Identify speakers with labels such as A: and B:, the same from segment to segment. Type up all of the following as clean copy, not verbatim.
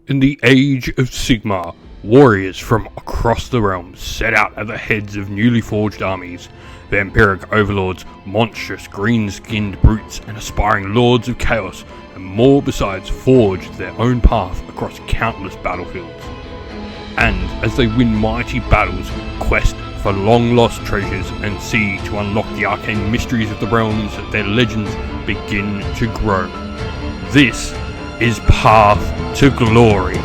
A: In the Age of Sigmar, warriors from across the realms set out at the heads of newly forged armies. Vampiric overlords, monstrous green-skinned brutes, and aspiring lords of chaos, and more besides, forged their own path across countless battlefields. And as they win mighty battles, quest for long-lost treasures, and seek to unlock the arcane mysteries of the realms, their legends begin to grow. This is Path to Glory.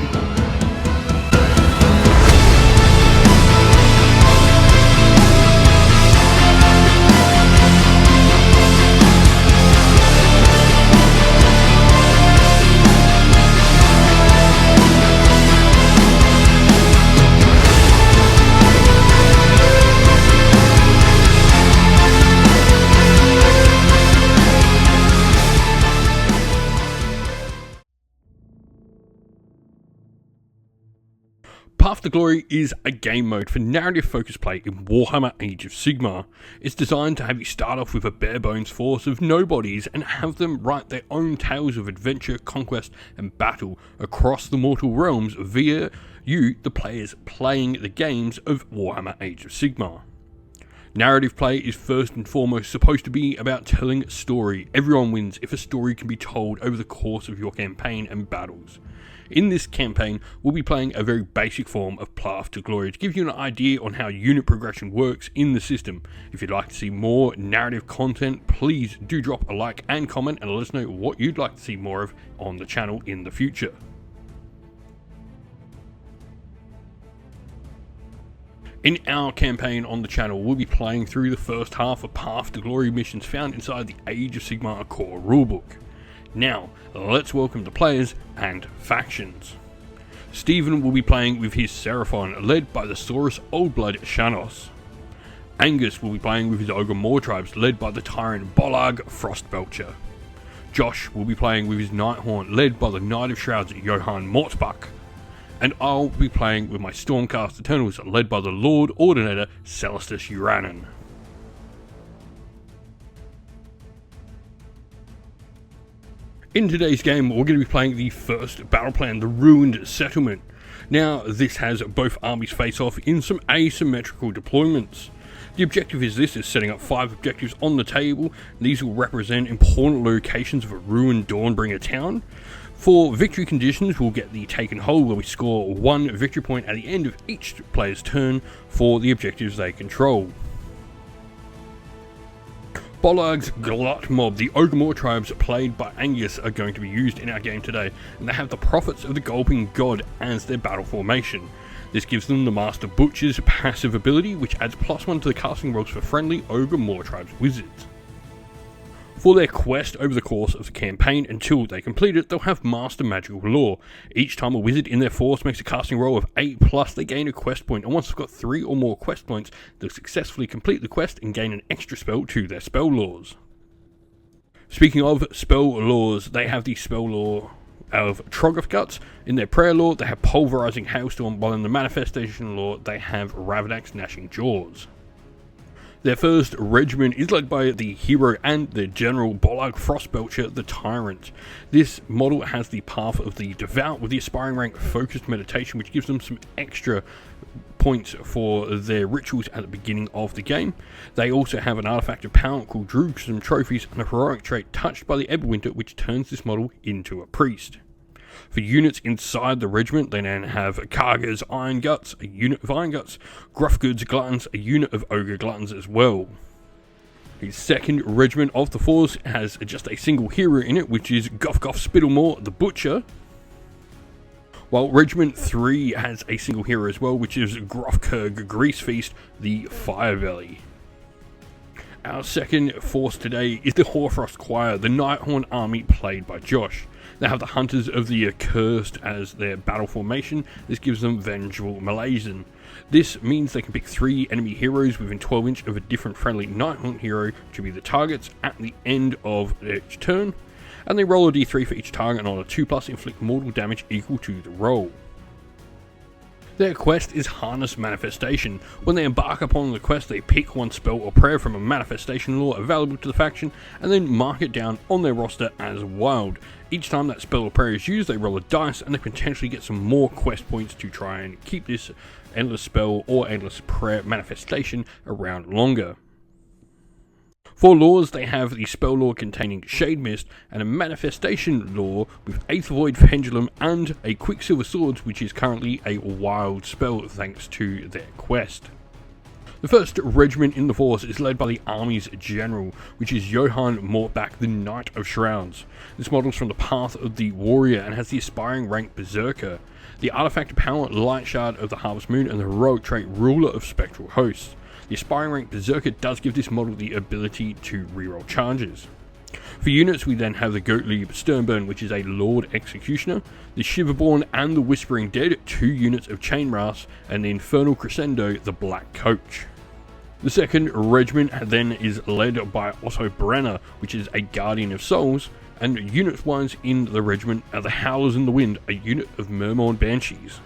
A: Path to Glory is a game mode for narrative-focused play in Warhammer Age of Sigmar. It's designed to have you start off with a bare-bones force of nobodies and have them write their own tales of adventure, conquest, and battle across the mortal realms via you, the players, playing the games of Warhammer Age of Sigmar. Narrative play is first and foremost supposed to be about telling a story. Everyone wins if a story can be told over the course of your campaign and battles. In this campaign, we'll be playing a very basic form of Path to Glory to give you an idea on how unit progression works in the system. If you'd like to see more narrative content, please do drop a like and comment and let us know what you'd like to see more of on the channel in the future. In our campaign on the channel, we'll be playing through the first half of Path to Glory missions found inside the Age of Sigmar core rulebook. Now, let's welcome the players and factions. Stephen will be playing with his Seraphon, led by the Saurus Oldblood Shanos. Angus will be playing with his Ogre Moor tribes, led by the Tyrant Bollarg Frostbelcher. Josh will be playing with his Nighthaunt, led by the Knight of Shrouds Johann Mortbach. And I'll be playing with my Stormcast Eternals, led by the Lord Ordinator Celestus Uranan. In today's game, we're going to be playing the first battle plan, the Ruined Settlement. Now, this has both armies face off in some asymmetrical deployments. The objective is setting up 5 objectives on the table. These will represent important locations of a ruined Dawnbringer town. For victory conditions, we'll get the Taken Hold, where we score 1 victory point at the end of each player's turn for the objectives they control. Bollarg's Glut Mob, the Ogre Moor tribes played by Angus, are going to be used in our game today, and they have the Prophets of the Gulping God as their battle formation. This gives them the Master Butcher's passive ability, which adds +1 to the casting rolls for friendly Ogre Moor tribes wizards. For their quest over the course of the campaign, until they complete it, they'll have Master Magical Lore. Each time a wizard in their force makes a casting roll of 8+, they gain a quest point, and once they've got 3 or more quest points, they'll successfully complete the quest and gain an extra spell to their spell laws. Speaking of spell laws, they have the spell law of Troggoth Guts. In their prayer lore, they have Pulverizing Hailstorm, while in the manifestation lore, they have Ravadax Gnashing Jaws. Their first regiment is led by the hero and the general Bollarg Frostbelcher, the Tyrant. This model has the Path of the Devout with the aspiring rank Focused Meditation, which gives them some extra points for their rituals at the beginning of the game. They also have an artifact of power called Drugsome Trophies and a heroic trait Touched by the Everwinter, which turns this model into a priest. For units inside the regiment, they then have Karga's Iron Guts, a unit of Iron Guts, Gruffgood's Gluttons, a unit of Ogre Gluttons as well. The second regiment of the force has just a single hero in it, which is Goff Spittlemore, the Butcher. While Regiment 3 has a single hero as well, which is Grofkurg Greasefeast, the Firebelly. Our second force today is the Hoarfrost Choir, the Nighthaunt army played by Josh. They have the Hunters of the Accursed as their battle formation. This gives them Vengeful Malazan. This means they can pick 3 enemy heroes within 12 inch of a different friendly Nighthaunt hero to be the targets at the end of each turn, and they roll a d3 for each target, and on a 2+, inflict mortal damage equal to the roll. Their quest is Harness Manifestation. When they embark upon the quest, they pick one spell or prayer from a manifestation lore available to the faction, and then mark it down on their roster as wild. Each time that spell or prayer is used, they roll a dice, and they potentially get some more quest points to try and keep this endless spell or endless prayer manifestation around longer. For lores, they have the spell lore containing Shade Mist and a manifestation lore with Aether Void Pendulum and a Quicksilver Swords, which is currently a wild spell thanks to their quest. The first regiment in the force is led by the Army's General, which is Johann Mortbach, the Knight of Shrouds. This models from the Path of the Warrior and has the aspiring rank Berserker, the artifact power Light Shard of the Harvest Moon, and the heroic trait Ruler of Spectral Hosts. The aspiring rank Berserker does give this model the ability to reroll charges. For units, we then have the Gottlieb Sternburn, which is a Lord Executioner, the Shiverborn and the Whispering Dead, 2 units of Chainmass, and the Infernal Crescendo, the Black Coach. The second regiment then is led by Otto Brenner, which is a Guardian of Souls, and unit-wise in the regiment are the Howlers in the Wind, a unit of Murmorn Banshees.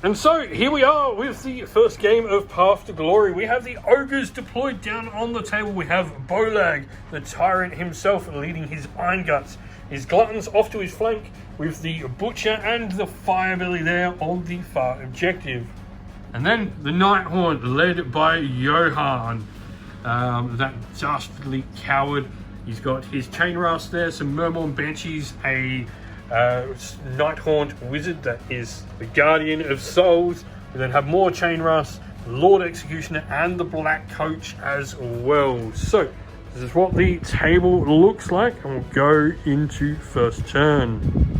A: And so, here we are with the first game of Path to Glory. We have the Ogres deployed down on the table. We have Bolag, the Tyrant himself, leading his Iron Guts. His Gluttons off to his flank with the Butcher and the Firebelly there on the far objective. And then the Nighthaunt, led by Johann, that dastardly coward. He's got his Chainrust there, some Murmorn Banshees, a Nighthaunt Wizard that is the Guardian of Souls. We then have more Chainrust, Lord Executioner, and the Black Coach as well. So this is what the table looks like, and we'll go into first turn.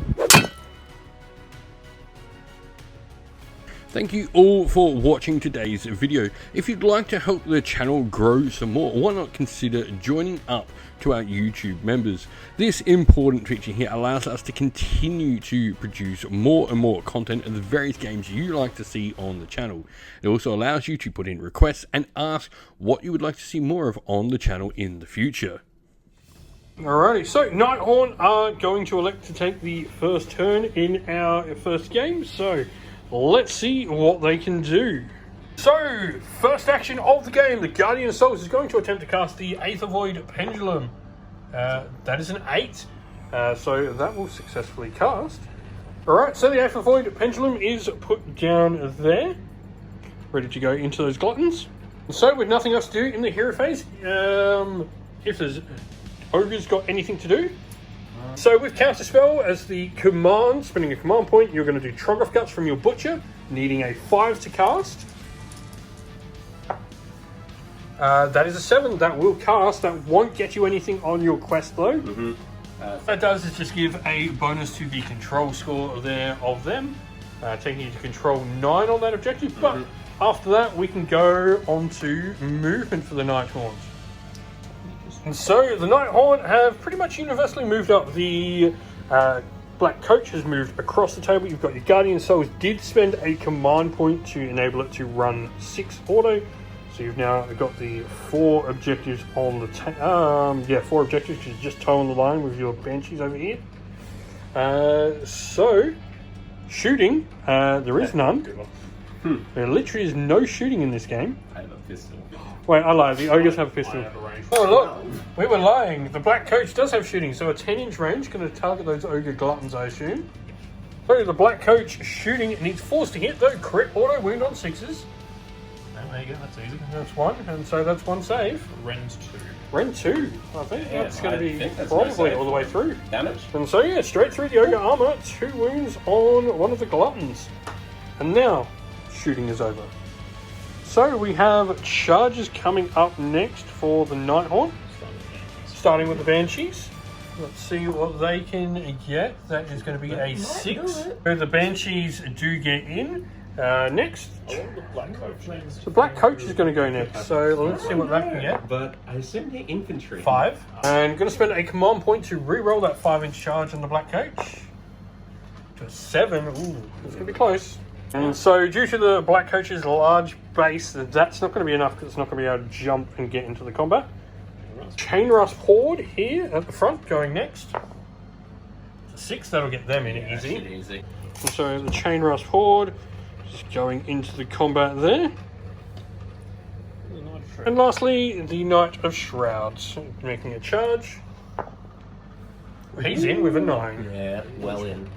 A: Thank you all for watching today's video. If you'd like to help the channel grow some more, why not consider joining up to our YouTube members? This important feature here allows us to continue to produce more and more content of the various games you like to see on the channel. It also allows you to put in requests and ask what you would like to see more of on the channel in the future. Alrighty, so Nighthaunt are going to elect to take the first turn in our first game, so let's see what they can do. So, first action of the game, the Guardian of Souls is going to attempt to cast the Aether Void Pendulum. That is an 8, so that will successfully cast. Alright, so the Aether Void Pendulum is put down there, ready to go into those Gluttons. So, with nothing else to do in the hero phase, if there's Ogre's got anything to do. So with Counterspell as the command, spending a command point, you're going to do Troggoth Guts from your Butcher, needing a 5 to cast. That is a 7, that will cast, that won't get you anything on your quest though. That does is just give a bonus to the control score there of them, taking you to control 9 on that objective, but after that we can go on to movement for the Nighthaunt. And so the Nighthaunt have pretty much universally moved up. The Black Coach has moved across the table. You've got your Guardian Souls did spend a command point to enable it to run 6 auto. So you've now got the 4 objectives on the 4 objectives because you're just towing the line with your Banshees over here. So shooting, there is none. There literally is no shooting in this game.
B: I have a pistol.
A: Wait, I lied. The Ogres have a pistol. Oh, look. We were lying. The Black Coach does have shooting, so a 10-inch range. Going to target those Ogre Gluttons, I assume. So the Black Coach shooting needs 4s to hit, though. Crit auto wound on 6s. And there you go. That's easy. That's 1. And so that's 1 save.
B: Rend 2.
A: Rend 2. I think that's going to be probably all the way through.
B: Damage.
A: And so, yeah, straight through the Ogre armor. 2 wounds on one of the Gluttons. And now, shooting is over. So we have charges coming up next for the Nighthaunt. Starting with the Banshees. Let's see what they can get. That is going to be a 6. So the Banshees do get in. Next.
B: The Black Coach.
A: The Black Coach is going to go next. So let's see what that can get.
B: But I assume the infantry.
A: 5. And going to spend a command point to re-roll that 5-inch charge on the Black Coach. To a 7. Ooh, it's going to be close. And so, due to the Black Coach's large base, that's not going to be enough because it's not going to be able to jump and get into the combat. Chainrust Horde here at the front, going next. 6. That'll get them in
B: Yeah,
A: easy.
B: shit easy.
A: And so the Chain Rasp Horde just going into the combat there. And lastly, the Knight of Shrouds making a charge. He's in with a 9.
B: Yeah, well in.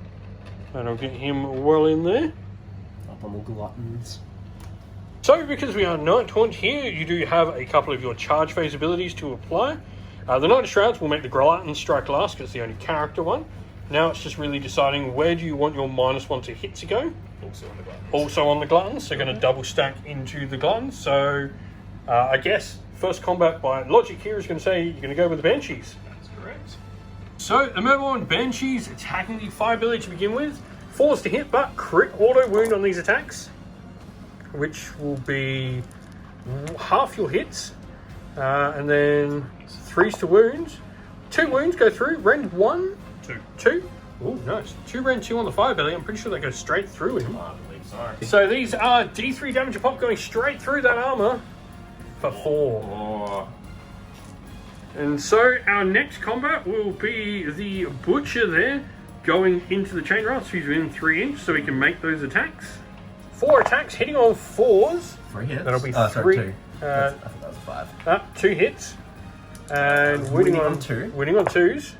A: That'll get him well in there.
B: Up on the gluttons.
A: So, because we are Knight Haunt here, you do have a couple of your charge phase abilities to apply. The Knight of Shrouds will make the Glutton strike last because it's the only character one. Now it's just really deciding where do you want your -1 to hit to go.
B: Also on the gluttons.
A: Also on the Gluttons, so going to double stack into the Gluttons. So, I guess first combat by logic here is going to say you're going to go with the Banshees.
B: That's correct.
A: So, the Mermaid Banshees attacking the fire ability to begin with. 4s to hit, but crit auto wound on these attacks, which will be half your hits. And then 3s to wound. 2 wounds go through. Rend 1. 2. Oh, nice. 2 rend 2 on the fire belly. I'm pretty sure they go straight through him.
B: I believe so.
A: So these are D3 damage a pop going straight through that armor for 4.
B: Oh.
A: And so our next combat will be the Butcher there going into the Chain Rasp. He's within 3 inch, so he can make those attacks. 4 attacks hitting on 4s.
B: 3 hits?
A: That'll be 3.
B: Sorry, 2. I thought that was 5.
A: 2 hits. And winning on
B: 2.
A: Winning on 2s.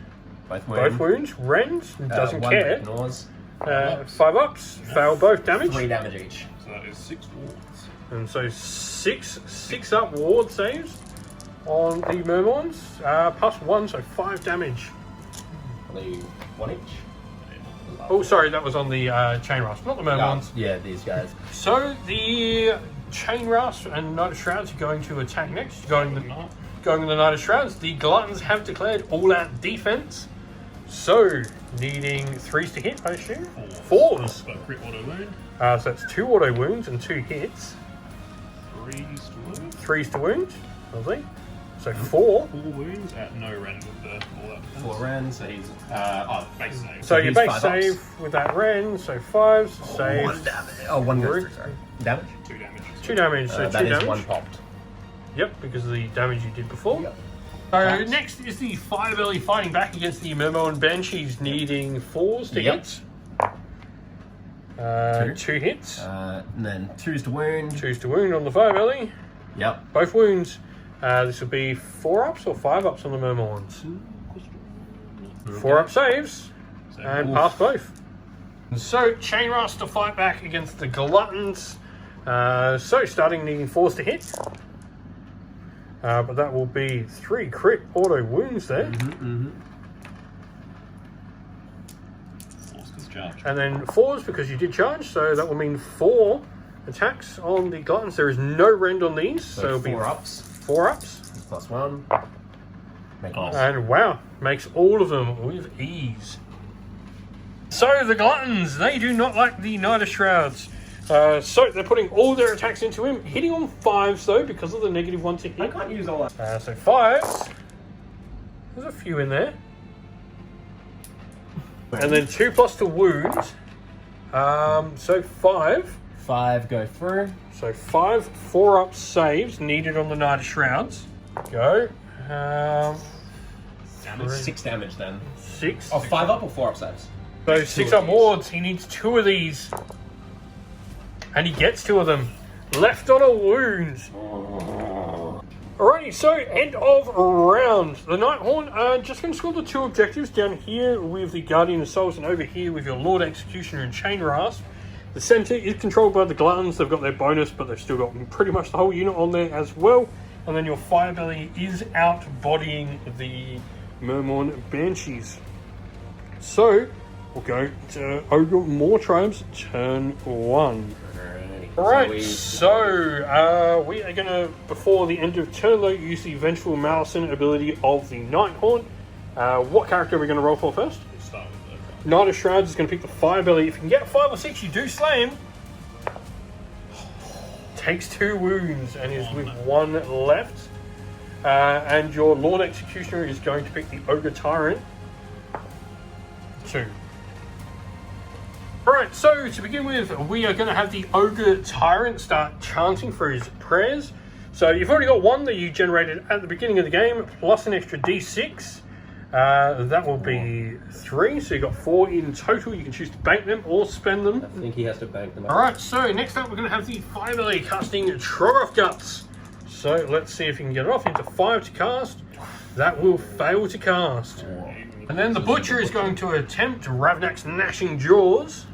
B: Both
A: Both wounds. Rends doesn't
B: one
A: care.
B: Ignores.
A: 5 ups. Fail both damage.
B: 3 damage each.
C: So that is 6 wards.
A: And so 6 up ward saves on the Mermons. Plus 1, so 5 damage.
B: Are they 1 each?
A: Oh, sorry, that was on the Chain Rasp, not the Mermons.
B: Yeah, these guys.
A: So the Chain Rasp and Knight of Shrouds are going to attack next. Going with the Knight of Shrouds. The Gluttons have declared all-out defense. So, needing 3s to hit, I assume? 4s.
C: But crit auto wound.
A: So that's 2 auto wounds and 2 hits.
C: 3s to wound.
A: 3s to wound. Lovely. So 4.
C: 4 wounds at no rend with the all out defense.
B: 4 rend, so he's
C: Base save.
A: So your
B: he's
A: base
B: 5
A: save
B: ups.
A: with that Ren, so 5s, save.
B: 1 damage. Oh, 1 goes
A: Three.
B: through, sorry. Damage?
C: 2 damage.
A: 2 damage, so 2
B: that is
A: damage.
B: 1 popped.
A: Yep, because of the damage you did before.
B: Yep.
A: So
B: Attacks.
A: next is the Firebelly fighting back against the Mermaid Banshees, needing 4s to
B: Yep.
A: hit.
B: 2.
A: 2 hits.
B: And then 2s to wound.
A: 2s to wound on the Firebelly.
B: Yep.
A: Both wounds. This will be 4 ups or 5 ups on the Mermons. 4 up saves. And
B: Oof.
A: pass both. So Chain Rasp to fight back against the Gluttons. So starting needing 4s to hit. But that will be 3 crit auto wounds there.
C: Force this charge.
A: And then 4s because you did charge, so that will mean 4 attacks on the Gluttons. There is no rend on these, so it'll be
B: 4 ups.
A: 4 ups.
B: Plus 1. Make
C: Oh.
B: it.
A: And wow, makes all of them with ease. So the Gluttons, they do not like the Knight of Shrouds. So they're putting all their attacks into him, hitting on 5s though because of the -1 to
B: I
A: hit.
B: can't use all that.
A: So 5s. There's a few in there. And then 2 plus to wound. So 5.
B: 5 go through.
A: So 5 4-up saves needed on the Knight of Shrouds. Go.
C: Damage.
B: 6 damage then.
A: 6.
B: Oh, 5 up or 4 up saves?
A: So
B: 2
A: 6
B: of
A: up
B: these.
A: wards. He needs 2 of these. And he gets 2 of them. Left on a wound. Alrighty, so end of round. The Nighthorn are just going to score the 2 objectives down here with the Guardian of Souls and over here with your Lord Executioner and Chain Rasp. The centre is controlled by the Gluttons. They've got their bonus, but they've still got pretty much the whole unit on there as well. And then your Firebelly is out bodying the Mermon Banshees. So, we'll go to Ogre More Tribes, turn 1. Alright, so we are going to, before the end of turn though, use the Vengeful Malison ability of the Nighthorn. What character are we going to roll for first?
C: We'll start with the
A: Knight of Shrouds is going to pick the Firebelly. If you can get 5 or 6, you do slay him. Takes 2 wounds and is with 1 left. And your Lord Executioner is going to pick the Ogre Tyrant. 2. Alright, so to begin with, we are going to have the Ogre Tyrant start chanting for his prayers. So you've already got 1 that you generated at the beginning of the game, plus an extra d6. That will be 3, so you got 4 in total. You can choose to bank them or spend them.
B: I think he has to bank them.
A: Alright, so next up we're going to have the Firebelly casting Troggoth Guts. So let's see if you can get it off. Into 5 to cast. That will fail to cast. And then the Butcher is going to attempt Ravnak's Gnashing Jaws.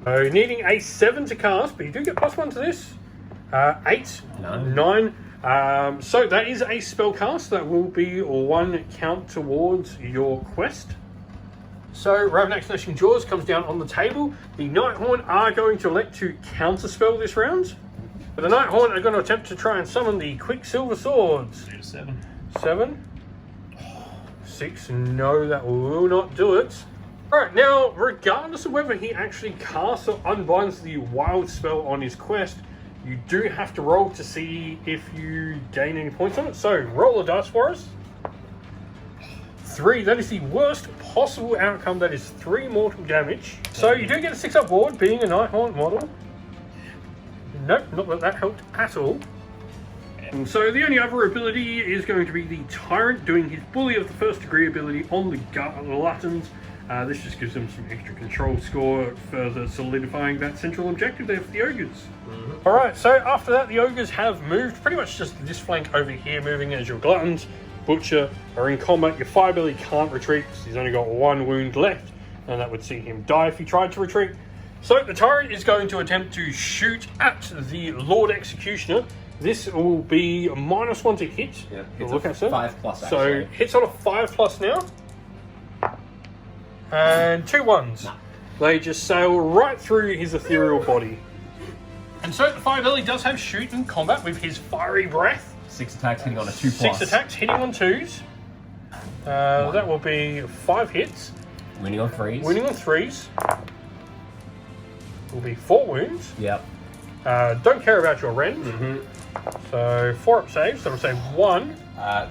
A: So needing a 7 to cast, but you do get +1 to this. 8, 9. So that is a spell cast. That will be 1 count towards your quest. So Ravnak's Gnashing Jaws comes down on the table. The Nighthorn are going to elect to counterspell this round. But the Nighthorn are going to attempt to try and summon the Quicksilver Swords.
C: 7.
A: 7. 6. No, that will not do it. Alright, now, regardless of whether he actually casts or unbinds the wild spell on his quest, you do have to roll to see if you gain any points on it. So, roll a dice for us. 3. That is the worst possible outcome. That is 3 mortal damage. So, you do get a 6-up ward, being a Nighthaunt model. Nope, not that that helped at all. And so the only other ability is going to be the Tyrant doing his Bully of the First Degree ability on the Gluttons. This just gives them some extra control score, further solidifying that central objective there for the Ogres. Alright, so after that the Ogres have moved, pretty much just this flank over here moving as your Gluttons, Butcher are in combat. Your Firebelly can't retreat because he's only got 1 wound left, and that would see him die if he tried to retreat. So the Tyrant is going to attempt to shoot at the Lord Executioner. This will be -1 to hit.
B: Yeah,
A: Look at it.
B: 5+.
A: So hits on a 5+ now. And 2 1s.
B: No.
A: They just sail right through his ethereal body. And so the Firebelly does have shoot in combat with his fiery breath.
B: 6 attacks hitting on a 2+.
A: 6 attacks hitting on 2s. That will be 5 hits.
B: Winning on 3s.
A: Winning on 3s. Will be 4 wounds.
B: Yep.
A: Don't care about your rend. So 4-up saves. That'll save 1.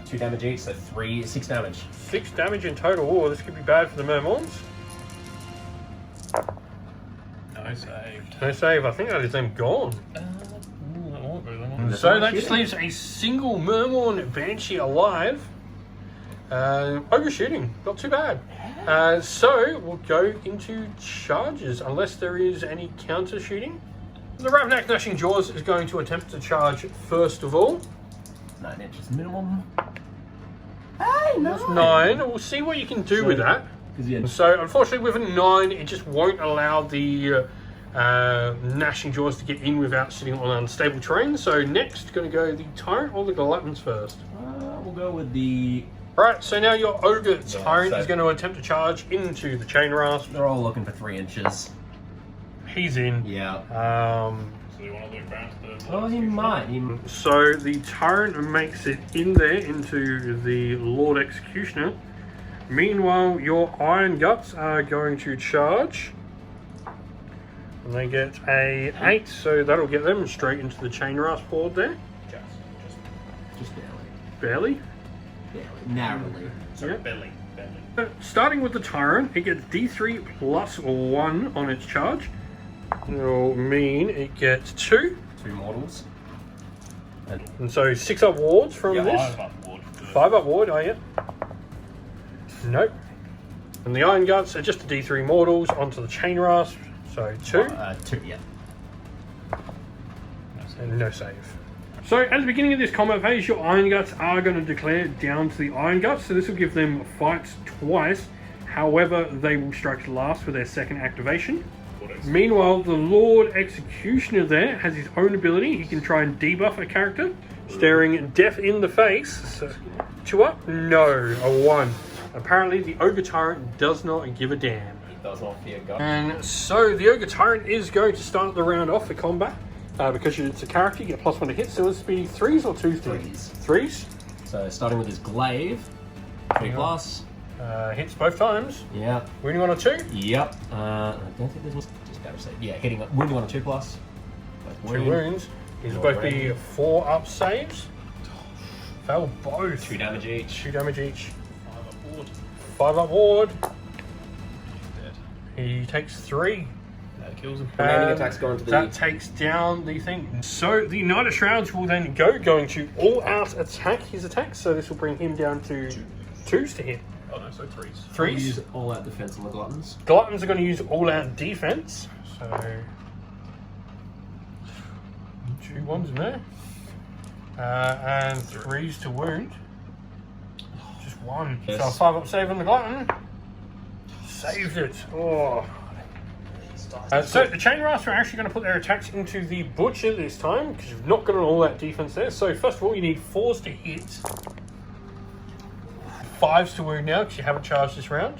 B: 2 damage each, so 6 damage.
A: 6 damage in total. Oh, this could be bad for the Mermons.
C: No saved.
A: No save. I think that is them gone.
C: That won't be that
A: So that just leaves a single Mermon Banshee alive. Overshooting. Not too bad. So we'll go into charges, unless there is any counter shooting. The Ravnak Gnashing Jaws is going to attempt to charge first of all.
B: 9 inches minimum. Hey,
A: That's 9. We'll see what you can do with that. So unfortunately with a 9, it just won't allow the Gnashing Jaws to get in without sitting on unstable terrain. So next, going to go the Tyrant or the Gluttons first.
B: We'll go with the...
A: Right, so now your Ogre Tyrant is going to attempt to charge into the Chain Rasp.
B: They're all looking for 3 inches.
A: He's in.
B: Yeah.
C: So you want to look round to the...
B: Oh, he might.
A: So the Tyrant makes it in there into the Lord Executioner. Meanwhile, your Iron Guts are going to charge. And they get a 8, so that'll get them straight into the Chain Rasp board there.
B: Just barely.
A: Barely.
B: Narrowly.
C: Sorry,
A: Yep.
C: belly.
A: Starting with the Tyrant, it gets D3 plus 1 on its charge. It'll mean it gets 2.
B: 2 mortals.
A: And so 6-up wards from
C: Yeah,
A: this.
C: 5-up ward.
A: 5-up ward, are you? Nope. And the Iron Guts are just the D3 mortals onto the Chain Rasp. So 2.
B: 2, yeah.
A: And no save. So at the beginning of this combat phase, your Iron Guts are going to declare down to the Iron Guts. So this will give them fights twice. However, they will strike last for their second activation. Meanwhile, the Lord Executioner there has his own ability. He can try and debuff a character, staring death in the face. So, 2-up? No, a 1. Apparently, the Ogre Tyrant does not give a damn.
B: He does not fear God.
A: And so the Ogre Tyrant is going to start the round off for combat. Because it's a character, you get +1 to hit. So let's be 3s or 2s? 3s.
B: So starting with his glaive, 3 plus.
A: Hits both times.
B: Yeah.
A: Wounding on a 2.
B: Yep. I don't think this was just better say. Yeah, wounding on a 2 plus.
A: 2 wounds. These will both be 4-up saves. Fail both.
B: 2 damage each.
A: 2 damage each.
C: 5-up ward.
A: 5-up ward.
C: Dead.
A: He takes 3.
C: That kills him.
B: Remaining attacks go into the...
A: That takes down the thing. So the Knight of Shrouds will then going to all out attack his attacks. So this will bring him down to 2s to hit.
C: Oh no, so threes.
B: We'll
A: Threes.
B: use all out defense on the Gluttons.
A: Gluttons are going to use all-out defense. So 2 ones in there. And 3s to wound. Just 1.
B: Yes.
A: So a 5-up save on the Glutton. Saved it. Oh. So the Chain Rasper are actually going to put their attacks into the Butcher this time, because you've not got an all-out defense there. So first of all, you need 4s to hit. 5s to wound now, because you haven't charged this round.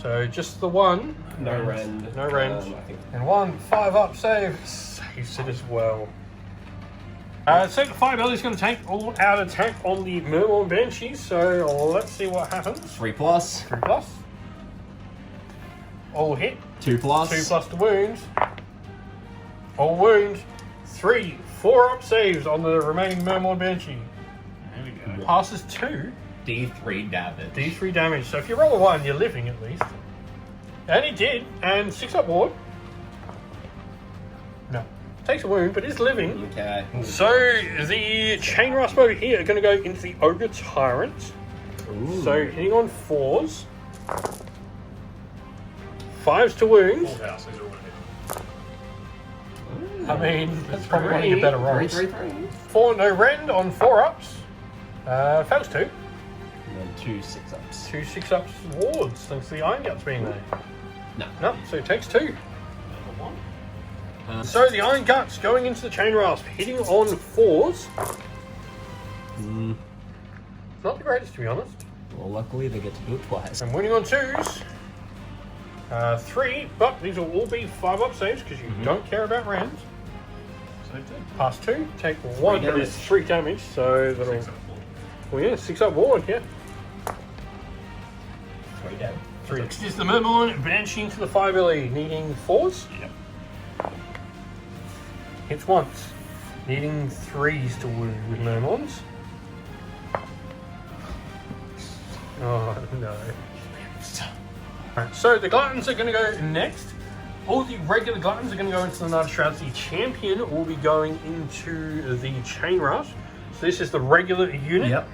A: So just the 1.
B: No rend.
A: No rend.
B: I think.
A: And 1 5-up save. Saves it as well. So the 5L is going to take all-out attack on the Murmur and Banshees. So let's see what happens.
B: 3 plus.
A: 3 plus. All hit.
B: 2 plus.
A: 2 plus the wound. All wound. 3 4-up saves on the remaining Murmur and Banshee.
C: There we go.
A: Passes 2.
B: D3 damage.
A: D3 damage. So if you roll a 1, you're living at least. And he did. And 6-up ward. No. Takes a wound, but is living.
B: Okay.
A: So the Chain Rasp over here are going to go into the Ogre Tyrant.
B: Ooh.
A: So hitting on 4s. 5s to wound.
C: Full house, these are all gonna hit.
A: I mean, that's probably one of your better rolls.
B: 3.
A: 4 no rend on 4-ups. Fails 2.
B: And then 2 6-ups.
A: 2 6-ups wards, thanks to the Iron Guts being there.
B: No.
A: No, so it takes 2.
C: Number 1.
A: So the Iron Guts going into the Chain Rasp, hitting on 4s. Not the greatest, to be honest.
B: Well, luckily they get to do it twice.
A: And winning on 2s. 3, but these will all be 5-up saves because you don't care about rends.
C: So they did.
A: Pass 2, take 1, that is 3 damage, so that'll...
C: 6 up ward.
A: Well, yeah, 6-up ward, yeah.
B: 3 damage.
A: 3. Next is the Mermon, Banshee into the 5LE, needing 4s.
C: Yep.
A: Hits once, needing 3s to wound with Mermons. Oh, no. Alright, so the Gluttons are going to go next. All the regular Gluttons are going to go into the Knight of Shrouds. The champion will be going into the Chain Rasp. So this is the regular unit.
B: Yep.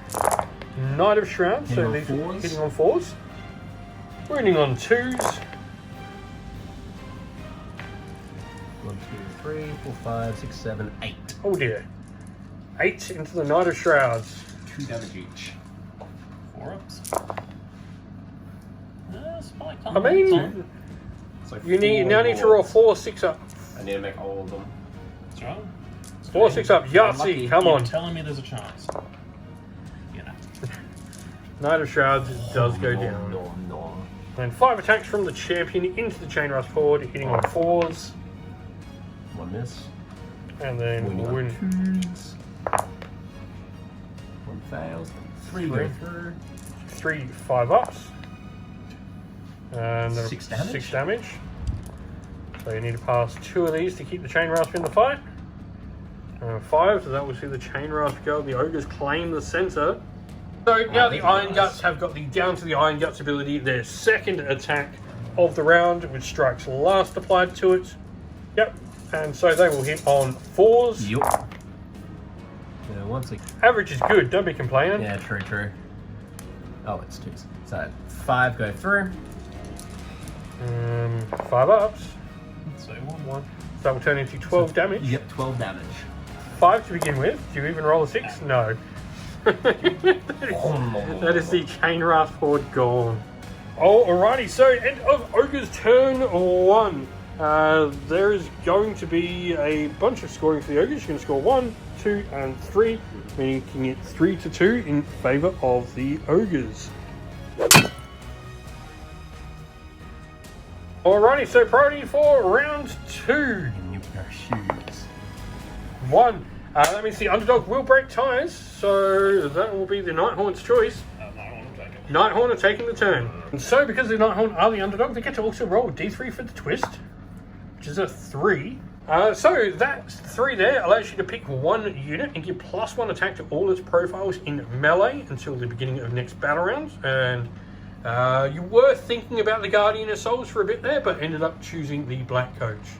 A: Knight of Shrouds, so
B: Hitting on
A: these
B: 4s.
A: hitting on 4s. Wounding on 2s.
B: 1, 2, 3, 4, 5, 6, 7, 8.
A: Oh dear. 8 into the Knight of Shrouds.
B: 2 damage each.
C: 4 ups. Spike
A: I mean,
B: So
A: you now need to roll 4 6-up.
B: I need to make all of them.
C: That's right.
A: 4 6-up. Yahtzee, come
C: You're
A: on.
C: telling me there's a chance. You know.
A: Knight of Shrouds does go down.
B: No.
A: And 5 attacks from the champion into the Chain Rasp forward, hitting on 4s.
B: 1 miss.
A: And then
B: Winning on
A: wound
B: 2s. 1 fails. 3 go through.
A: 3 5-ups. And
B: 6 damage.
A: 6 damage. So you need to pass 2 of these to keep the Chain Rasp in the fight. 5, so that will see the Chain Rasp go. The Ogres claim the center. So now the Iron Guts have got the down to the Iron Guts ability, their second attack of the round, which strikes last applied to it. Yep. And so they will hit on 4s.
B: Yup. Yeah, once again.
A: Average is good, don't be complaining.
B: Yeah, true. Oh, it's 2s. So 5 go through.
A: 5 ups.
C: So 1.
A: So that will turn into 12 damage.
B: Yep, 12 damage.
A: 5 to begin with. Do you even roll a 6? No. That is the Chain Rasp horde gone. Alrighty, so end of Ogre's turn 1. There is going to be a bunch of scoring for the Ogres. You can score 1, 2, and 3, meaning you can get 3 to 2 in favour of the Ogres. Alrighty, so priority for round 2.
B: In your pair of shoes.
A: 1. That means the underdog will break ties, so that will be the Nighthorn's choice.
C: No, I want to take it.
A: Nighthorn are taking the turn. And so, because the Nighthorn are the underdog, they get to also roll a d3 for the twist, which is a 3. So that 3 there allows you to pick 1 unit and give +1 attack to all its profiles in melee until the beginning of next battle round. And you were thinking about the Guardian of Souls for a bit there, but ended up choosing the Black Coach.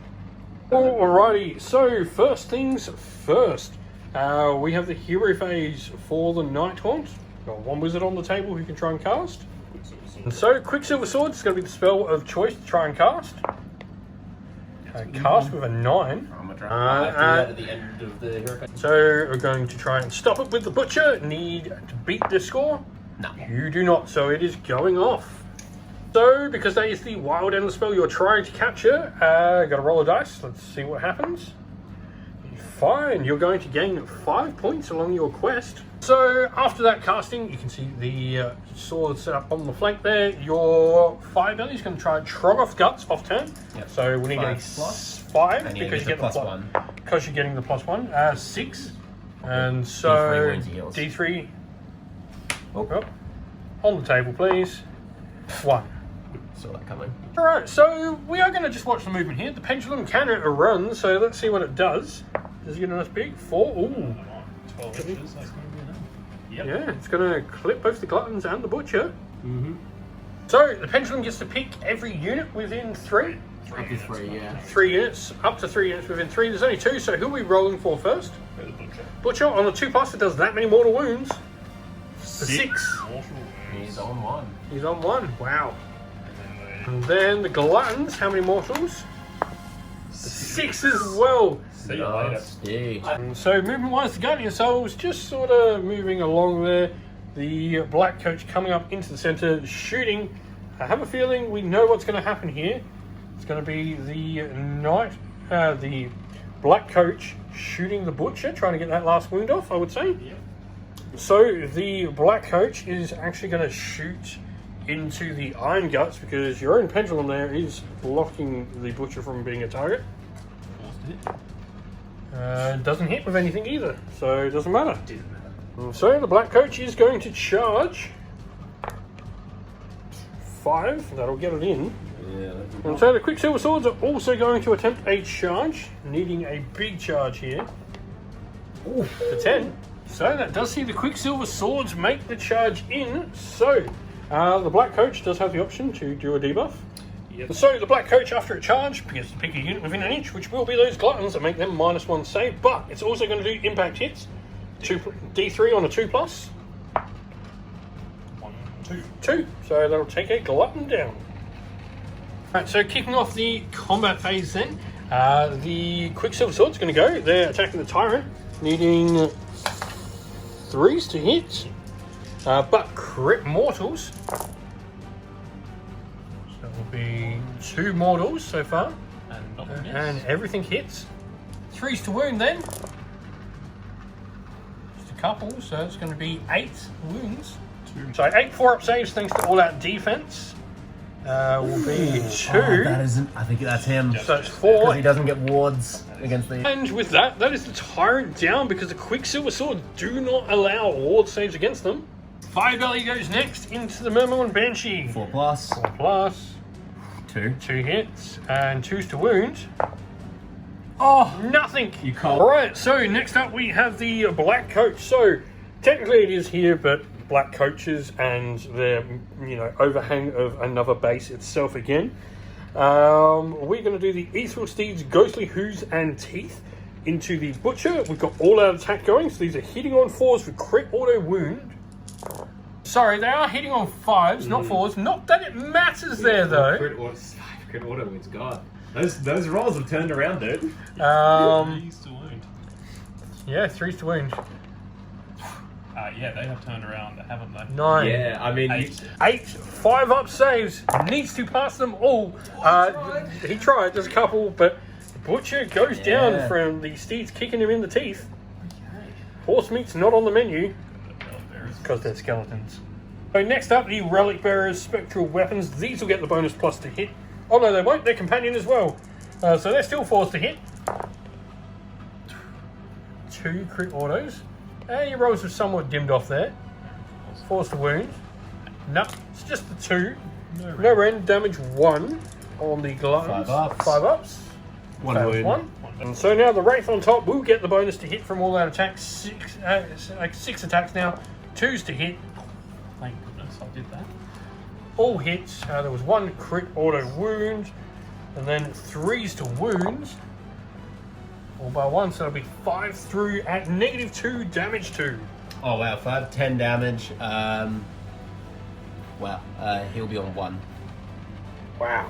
A: Alrighty, so first things first. We have the hero phase for the Nighthaunt. Got one wizard on the table who can try and cast. And so, Quicksilver Sword is going to be the spell of choice to try and cast. Cast with a 9.
B: I'm gonna try. I'll have to do that at the end of the hurricane.
A: So, we're going to try and stop it with the Butcher. Need to beat the score?
B: No.
A: You do not, so it is going off. So, because that is the wild end of the spell you're trying to capture, got to roll a dice. Let's see what happens. Fine, you're going to gain 5 points along your quest. So after that casting, you can see the sword set up on the flank there. Your Firebelly is going to try and trog off guts off turn.
B: Yep.
A: So we need a 5
B: And
A: because you get the
B: plus 1.
A: Because you're getting the +1. 6. And so
B: D3 wounds and heals.
A: D3. Oh. On the table, please. 1.
B: Saw that coming.
A: Alright, so we are going to just watch the movement here. The pendulum can run, so let's see what it does. Does it get a nice big 4? Ooh.
C: 12 inches, that's going to be enough. Yep.
A: Yeah, it's going to clip both the Gluttons and the Butcher. So the pendulum gets to pick every unit within 3.
B: Up to 3, yeah.
A: 3 units, up to 3 units within 3. There's only 2, so who are we rolling for first?
C: The Butcher.
A: Butcher on the 2+, it does that many mortal wounds. For 6.
C: Mortal wounds.
B: He's on 1.
A: He's on 1. Wow.
C: And
A: And then the Gluttons, how many mortals? 6 as well.
C: see you later.
B: Nasty.
A: And so movement-wise, the Guardian Souls just sort of moving along there. The Black Coach coming up into the centre, shooting. I have a feeling we know what's going to happen here. It's going to be the Black Coach shooting the Butcher, trying to get that last wound off, I would say.
C: Yep.
A: So the Black Coach is actually going to shoot into the Iron Guts because your own pendulum there is blocking the Butcher from being a target.
C: Forced to hit.
A: Doesn't hit with anything either, so it doesn't matter.
C: Didn't matter.
A: So the Black Coach is going to charge 5. That'll get it in.
B: Yeah.
A: And so the Quicksilver Swords are also going to attempt a charge, needing a big charge here. Ooh, for 10. So that does see the Quicksilver Swords make the charge in. So the Black Coach does have the option to do a debuff.
C: Yep.
A: So the Black Coach, after it charged, gets to pick a unit within an inch, which will be those Gluttons and make them -1 save. But it's also going to do impact hits. D3 on a 2+.
C: 1, 2.
A: 2. So that'll take a Glutton down. Right, so kicking off the combat phase then, the Quicksilver Sword's going to go. They're attacking the Tyrant, needing 3s to hit, but crit mortals. So that will be 2 mortals so far,
C: And not miss.
A: and everything hits. 3s to wound then. Just a couple, so it's going to be 8 wounds.
C: 2.
A: So 8 4-up saves thanks to all that defense. Will be 2.
B: Oh, that isn't. I think that's him.
A: So it's
B: Because
A: 4.
B: he doesn't get wards against the.
A: And with that, that is the Tyrant down because the Quicksilver Sword do not allow ward saves against them. Firebelly goes next into the Murmur and Banshee.
B: 4+.
A: 4+,
B: 2.
A: 2 hits, and 2s to wound. Oh, nothing.
B: You can't.
A: Alright, so next up we have the Black Coach. So technically it is here, but Black Coaches and their, overhang of another base itself again. We're going to do the Ethereal Steed's Ghostly Hooves and Teeth into the Butcher. We've got all out attack going, so these are hitting on 4s for crit auto wound. Sorry, they are hitting on 5s, not 4s. Not that it matters there, though.
D: Crit auto wins. God, those rolls have turned around, dude.
C: 3s to wound.
A: Yeah, 3s to wound.
C: Yeah, they have turned around, haven't they?
A: 9.
D: Yeah, I mean,
C: 8.
A: 8 5-up saves. Needs to pass them all. He tried. There's a couple, but the Butcher goes down from the Steeds kicking him in the teeth. Horse meat's not on the menu because they're skeletons. So next up, the Relic Bearers Spectral Weapons. These will get the bonus plus to hit. Oh no, they won't. They're companion as well. So they're still forced to hit. 2 crit autos. Your rolls are somewhat dimmed off there. Forced to wound. No, it's just the 2. No rend. Damage 1 on the Gluttons.
B: 5-ups.
A: 5-ups.
D: 1
A: Fails
D: wound.
A: 1. And so now the Wraith on top will get the bonus to hit from all that attacks. 6 attacks now. 2s to hit.
C: Thank goodness I did that.
A: All hits. There was 1 crit auto wound. And then 3s to wound. All by 1, so it'll be 5 through at -2 damage 2.
B: Oh wow, 5, 10 damage. Wow, he'll be on 1.
A: Wow.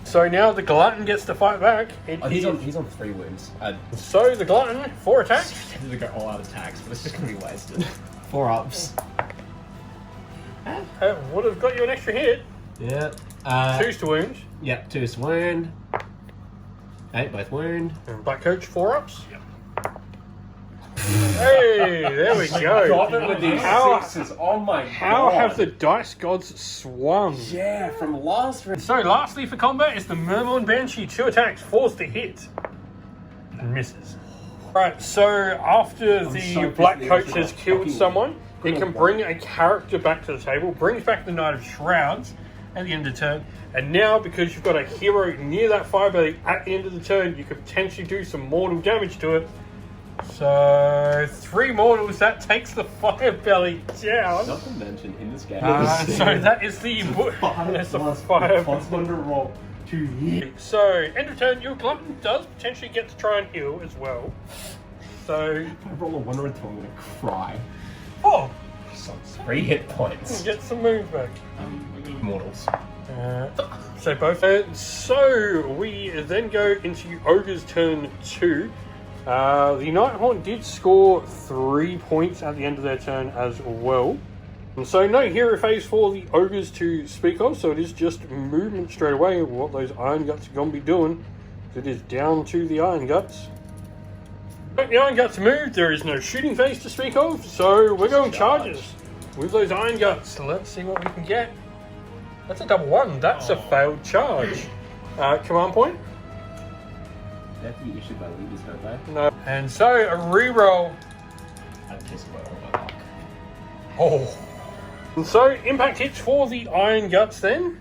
A: So now the glutton gets to fight back.
B: He's on 3 wounds.
A: So the glutton, 4 attacks.
B: I to go all out attacks, but it's just gonna be wasted. 4 ups.
A: Would have got you an extra hit.
B: Yeah.
A: 2's to wound.
B: Yep, 2's to wound. 8 both wound.
A: And Black Coach, 4 ups. Yep. Hey, there we go.
D: Got it with these sixes. Oh my
A: How
D: god.
A: have the dice gods swung?
B: Yeah, from last round.
A: So lastly for combat is the Mermon Banshee. 2 attacks, 4's to hit. And misses. Right, so after the Black Coach has killed someone, it can bring a character back to the table, brings back the Knight of Shrouds at the end of the turn, and now because you've got a hero near that fire belly at the end of the turn, you could potentially do some mortal damage to it. So 3 mortals, that takes the fire belly down.
B: Not to mention in this game.
A: So that is the that's the fire.
D: roll 2 hit.
A: So end of turn, your glutton does potentially get to try and heal as well. So
B: If I roll a 1 or a 2, I'm gonna cry.
A: 4.
B: 3 hit points.
A: Get some moves back.
B: Mortals.
A: So both. So we then go into Ogre's turn 2. The Nighthaunt did score 3 points at the end of their turn as well. And so no hero phase for the Ogres to speak of, so it is just movement straight away, what those Iron Guts are going to be doing. It is down to the Iron Guts. The Iron Guts move, there is no shooting phase to speak of, so we're going charges with those Iron Guts. Let's see what we can get. That's a double 1, that's a failed charge. Command point?
B: They have to be issued by leaders, don't they?
A: No. And so a reroll.
B: I pissed away all my luck.
A: Oh. And so impact hits for the Iron Guts then.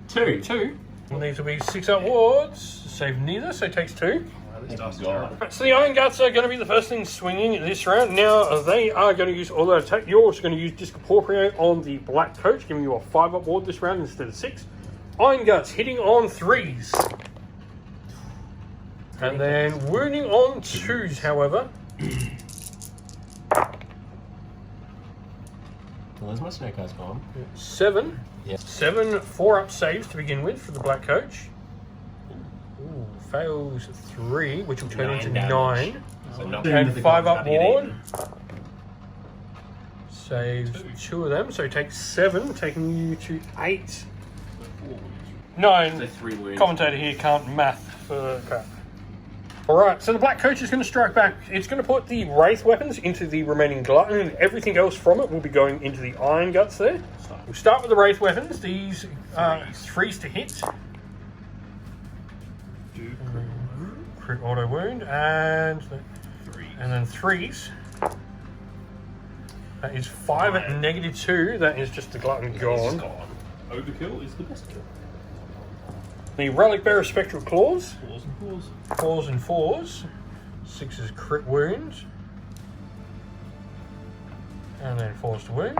B: 2.
A: 2. And these will be 6 up wards. Save neither, so it takes 2.
B: God.
A: Right, so the Iron Guts are going to be the first thing swinging this round. Now they are going to use all their attack. You're also going to use Discorporeate on the Black Coach, giving you a 5 up ward this round instead of 6. Iron Guts hitting on 3s. And then wounding on 2s, however.
B: Well, there's my Snake Eyes bomb.
A: 7.
B: Yeah.
A: 7 4-up saves to begin with for the Black Coach. Ooh, fails 3, which will turn
B: 9
A: into
B: damage.
A: 9.
B: So not
A: And
B: the
A: 5
B: gods
A: up
B: having it
A: ward.
B: eaten.
A: Saves 2 of them, so takes 7, taking you to 8. 9.
B: So 3 wounds.
A: Commentator here can't math for crap. Alright, so the Black Coach is going to strike back. It's going to put the Wraith weapons into the remaining Glutton, and everything else from it will be going into the Iron Guts there. We'll start with the Wraith weapons. These are 3s to hit. Crit auto wound, and then 3s. That is 5 at -2. That is just the Glutton gone.
C: Overkill is the best kill.
A: The Relic Bearer Spectral Claws.
C: 4s and 4s.
A: 4s and 4s. 6 is crit wound. And then 4s to wound.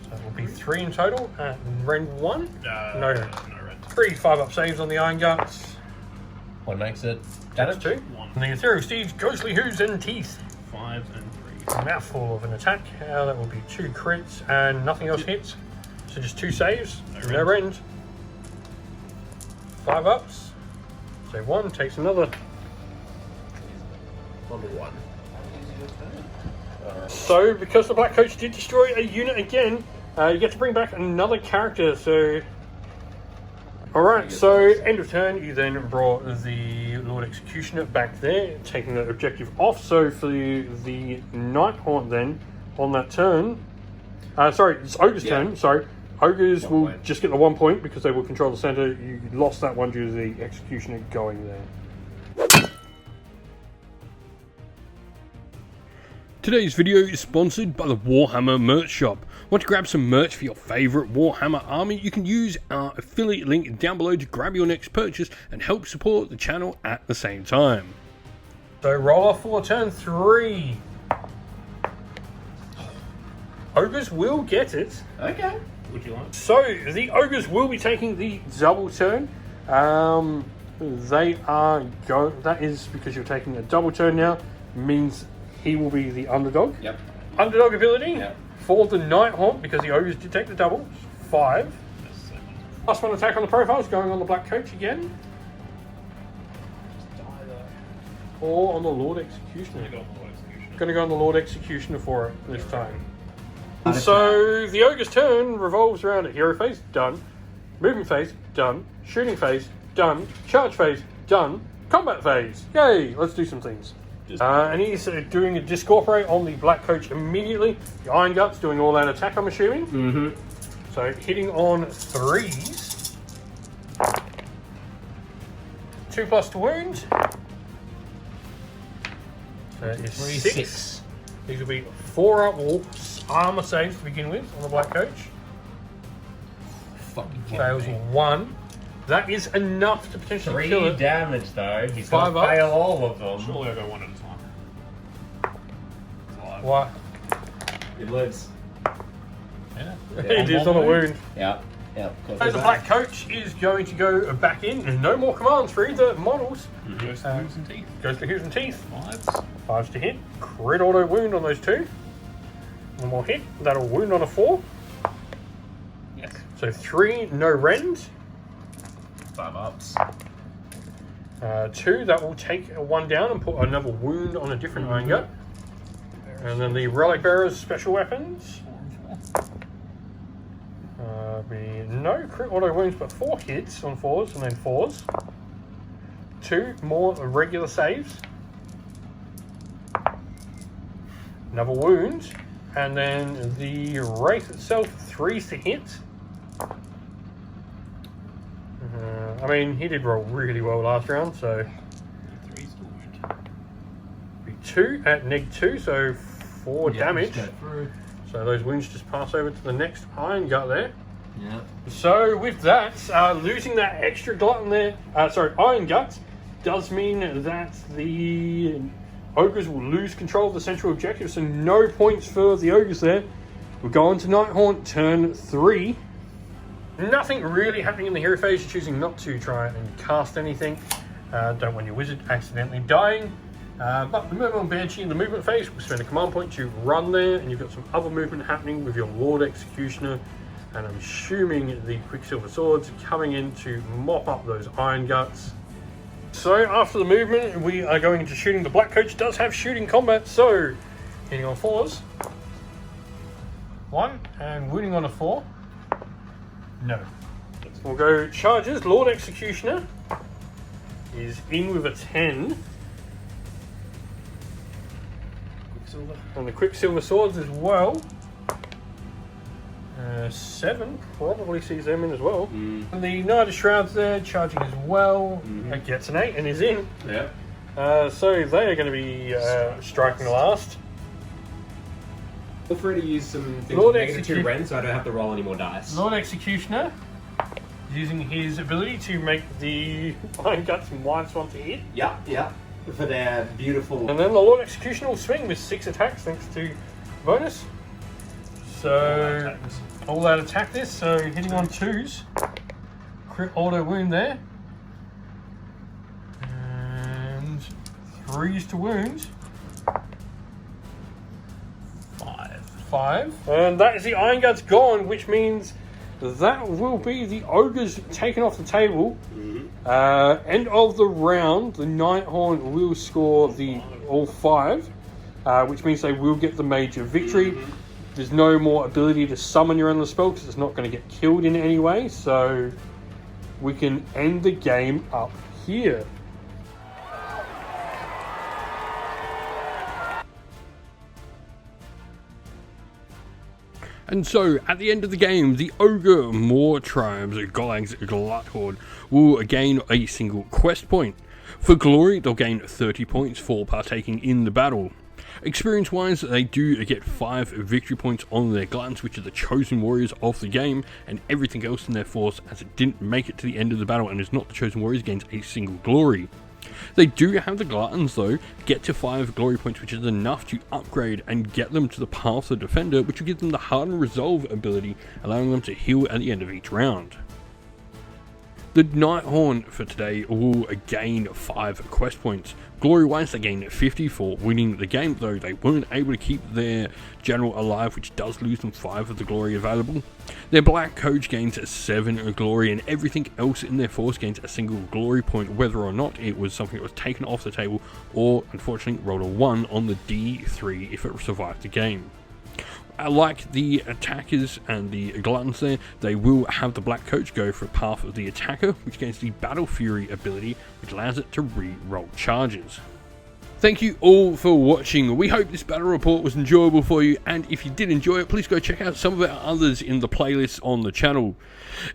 A: So it will be 3 in total at rend 1. No
C: rend.
A: 3 5-up saves on the Iron Guts.
B: What makes it?
A: That's
B: Damage?
A: 2.
C: 1.
A: And the Ethereal Steeds, Ghostly Hooves and Teeth.
C: 5 and 3.
A: A mouthful of an attack. That will be 2 crits and nothing else hits. So just 2 saves. No rend. 5 ups. Save 1, takes another.
B: Number 1.
A: So, because the Black Coach did destroy a unit again, you get to bring back another character. So, alright, so end of turn, you then brought the Lord Executioner back there, taking the objective off. So, for the Nighthaunt then, on that turn, sorry, it's Ogre's turn, sorry. Ogres will just get the 1 point because they will control the center. You lost that one due to the Executioner going there. Today's video is sponsored by the Warhammer merch shop. Want to grab some merch for your favourite Warhammer army? You can use our affiliate link down below to grab your next purchase and help support the channel at the same time. So roll off for turn 3. Ogres will get it.
B: Okay.
C: Would you like?
A: So the Ogres will be taking the double turn. They are going. That is because you're taking a double turn now. means he will be the underdog.
B: Yep.
A: Underdog ability
B: Yep.
A: for the Nighthaunt, because the ogres detect the double, 5. Plus 1 attack on the profiles, going on the Black Coach again. Or on the Lord Executioner. Going to go on the Lord Executioner for it this time. And so the ogre's turn revolves around a hero phase, done. Movement phase, done. Shooting phase, done. Charge phase, done. Combat phase, yay! Let's do some things. And he's doing a Discorporate on the Black Coach immediately. The Iron Guts doing all that attack, I'm assuming.
B: Mm-hmm.
A: So hitting on 3s. 2+ to wound. That is 6. These will be 4 up or armor saves to begin with on the Black Coach.
B: Fucking
A: Fails 1. That is enough to potentially kill
B: 3
A: it.
B: damage though. He's
A: 5
B: gonna fail
A: up.
B: all of them.
C: Surely I'll go one at a time. It's alive.
A: What?
D: It lives.
C: Yeah.
A: It is on a wound.
B: Yep. Yep.
A: So the Black Coach is going to go back in, and no more commands for either models.
C: Goes to hooves and teeth.
A: Goes to hooves and teeth.
C: 5s.
A: 5s to hit. Crit auto wound on those 2. One more hit. That'll wound on a 4.
C: Yes.
A: So 3, no rend.
B: 5 ups.
A: 2, that will take 1 down and put another wound on a different Iron Gut. And then the Relic Bearer's special weapons.
C: 4 and 4.
A: Be no crit auto wounds, but 4 hits on 4s and then 4s. 2 more regular saves. Another wound. And then the Wraith itself, 3s to hit. I mean, he did roll really well last round, so
C: 3's to wound.
A: be 2 at -2, so 4 damage.
B: Go through.
A: So those wounds just pass over to the next Iron Gut there.
B: Yep.
A: So with that, losing that extra glutton there, Iron Guts, does mean that the ogres will lose control of the central objective, so no points for the ogres there. We'll go on to Nighthaunt, turn 3. Nothing really happening in the hero phase. You're choosing not to try and cast anything. Don't want your wizard accidentally dying. But the movement on Banshee in the movement phase, we'll spend a command point to run there, and you've got some other movement happening with your Lord Executioner, and I'm assuming the Quicksilver Swords coming in to mop up those Iron Guts. So after the movement, we are going into shooting. The Black Coach does have shooting combat, so hitting on 4s. 1, and wounding on a 4. No. We'll go charges. Lord Executioner is in with a 10.
C: Quicksilver.
A: And the Quicksilver Swords as well. 7 probably sees them in as well. And the Knight of Shrouds there, charging as well. It gets an 8 and is in.
D: Yep.
A: So they are going to be striking last.
D: Feel free to use some things
A: Lord
D: with -2
A: Execu-
D: rend so I don't have to roll any more dice.
A: Lord Executioner is using his ability to make the Iron Guts -1 to hit.
D: Yep, yep. For their beautiful...
A: And then the Lord Executioner will swing with 6 attacks thanks to bonus. So all that attack this, so hitting on 2s. Crit auto wound there. And 3s to wound. 5. And that is the Iron Guts gone, which means that will be the ogres taken off the table. End of the round, the Nighthaunt will score the all 5, which means they will get the major victory. There's no more ability to summon your endless spell because it's not going to get killed in any way, so we can end the game up here. And so, at the end of the game, the Ogre Moor Tribes, Golag's Glut Horde, will gain a single quest point. For glory, they'll gain 30 points for partaking in the battle. Experience-wise, they do get 5 victory points on their Gluttons, which are the chosen warriors of the game, and everything else in their force, as it didn't make it to the end of the battle and is not the chosen warriors, gains a single glory. They do have the Gluttons though, get to 5 glory points, which is enough to upgrade and get them to the Path of the Defender, which will give them the Harden Resolve ability, allowing them to heal at the end of each round. The Nighthorn for today will gain 5 quest points. Glory-wise, they gain 50 for winning the game, though they weren't able to keep their general alive, which does lose them 5 of the glory available. Their Black Coach gains 7 glory, and everything else in their force gains a single glory point, whether or not it was something that was taken off the table or, unfortunately, rolled a 1 on the D3 if it survived the game. Like the attackers and the gluttons there, they will have the Black Coach go for Path of the Attacker, which gains the Battle Fury ability, which allows it to re-roll charges. Thank you all for watching. We hope this battle report was enjoyable for you, and if you did enjoy it, please go check out some of our others in the playlist on the channel.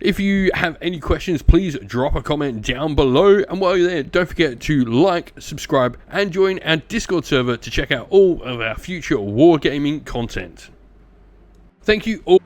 A: If you have any questions, please drop a comment down below, and while you're there, don't forget to like, subscribe, and join our Discord server to check out all of our future wargaming content. Thank you all.